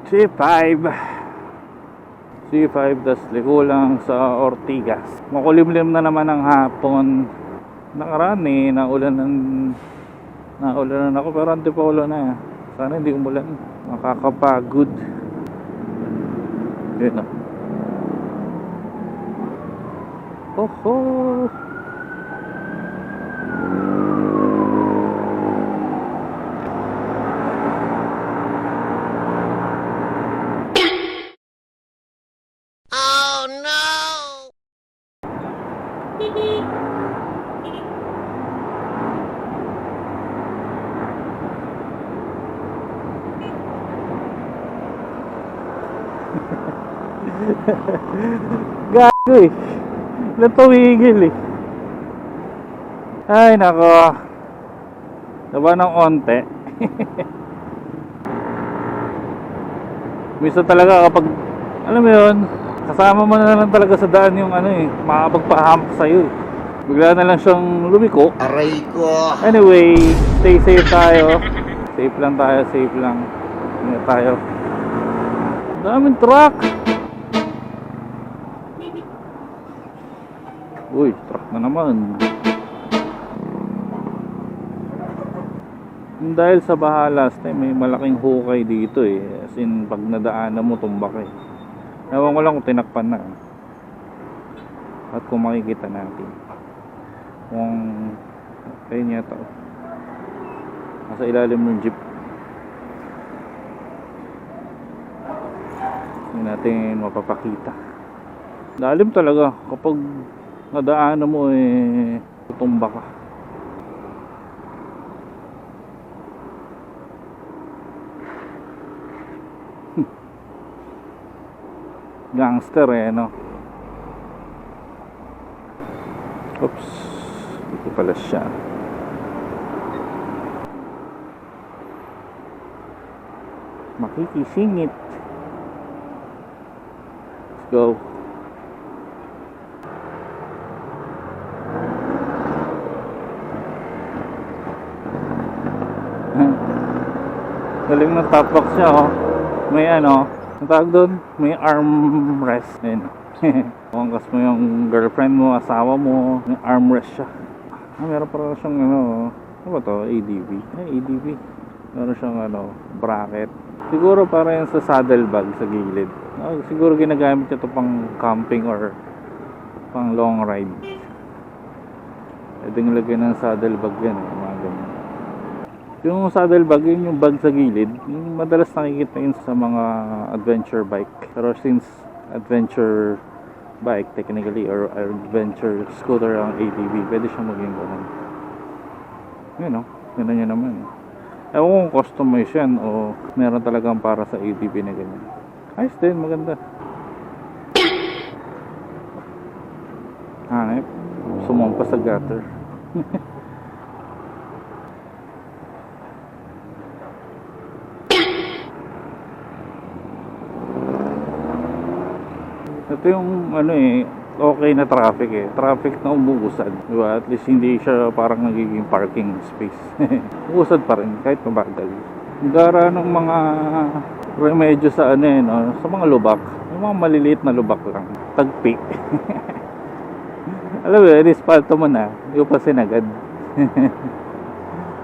C5 tas liko lang sa Ortigas. Makulimlim na naman ang hapon. Nakaraan naulanan ako pero antipolo na. Sana hindi umulan. Makakapagod. Yun o. Oho. Gago eh. Natawigil eh. Ay nako. Diba ng onte. Misa talaga kapag alam mo yun, kasama mo na lang talaga sa daan yung ano eh, makapagpa-hump sa'yo eh. Bigla na lang siyang lumiko. Aray ko. Anyway, stay safe tayo. Safe lang tayo, safe lang. Ingat tayo. Daming truck. Uy, truck na naman. Dahil sa baha last time, may malaking hukay dito eh. As in, pag nadaanan mo, tumbak eh. Ewan ko lang kung tinakpan na. At kung makikita natin. Kung, ayun yata. Nasa ilalim ng jeep. Hindi natin mapapakita. Lalim talaga. Kapag nadaanan mo eh, tutumba ka. Gangster eh, no? Oops, dito pala siya. Makikisingit. Let's go. Galing ng top box siya oh. May ano, ang tawag doon, may armrest. Ayun. Kung kas mo yung girlfriend mo, asawa mo, may armrest siya. Meron pa siyang ano, ano ba to? ADV. ADV. Meron siyang ano, bracket. Siguro para yung sa saddlebag sa gilid. Siguro ginagamit niya to pang camping or pang long ride. Pwede nilagyan ng saddlebag yan, mga ganyan. Yung saddlebag, yun yung bag sa gilid, yung madalas nakikita yun sa mga adventure bike. Pero since adventure bike technically or adventure scooter ang ATV, pwede siyang maging ganun. Yun o, ganun yun naman. Ewan kung customize yan o meron talagang para sa ATV na ganyan. Ayos din, maganda. Hanip, sumampa sa gutter. Ito yung ano eh, okay na traffic eh. Traffic na umuusad, diba? At least hindi siya parang nagiging parking space. Uusad pa rin kahit mabagal. Gara ng mga remedyo sa ano eh, no? Sa mga lubak. Yung mga maliliit na lubak lang. Tagpi. Alam mo yun, ispalto mo na. Hindi ko pa sinagad.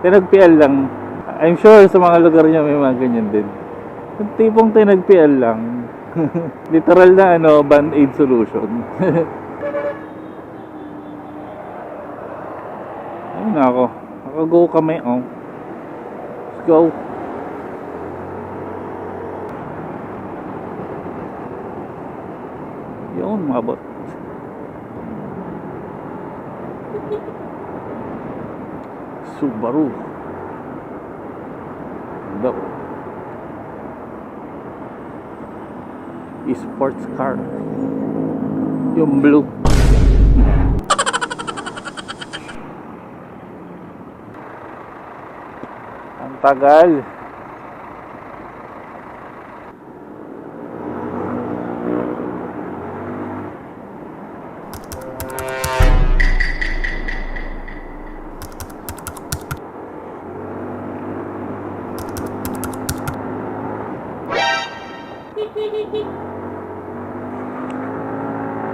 Tinagpial lang. I'm sure sa mga lugar niya may mga ganyan din. Yung tipong tinagpial lang. Literal na ano, band-aid solution. Ayun na ako. Nakago kami oh. Let's go. Yun, mabot. Subaru. Daw. Sports car. Yung blue. Ang tagal.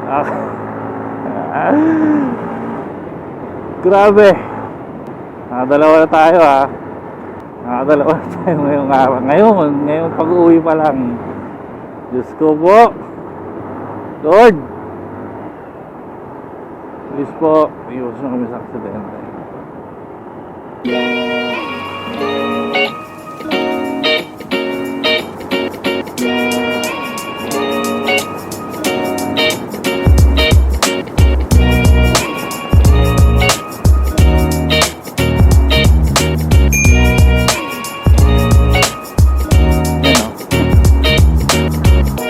Ah. Grabe. Nakadalawa na tayo ha. Nakadalawa na tayo ngayong araw. Ngayong pag-uwi pa lang. Diyos ko po. Lord. Please po. Iwas na kami sa aksidente.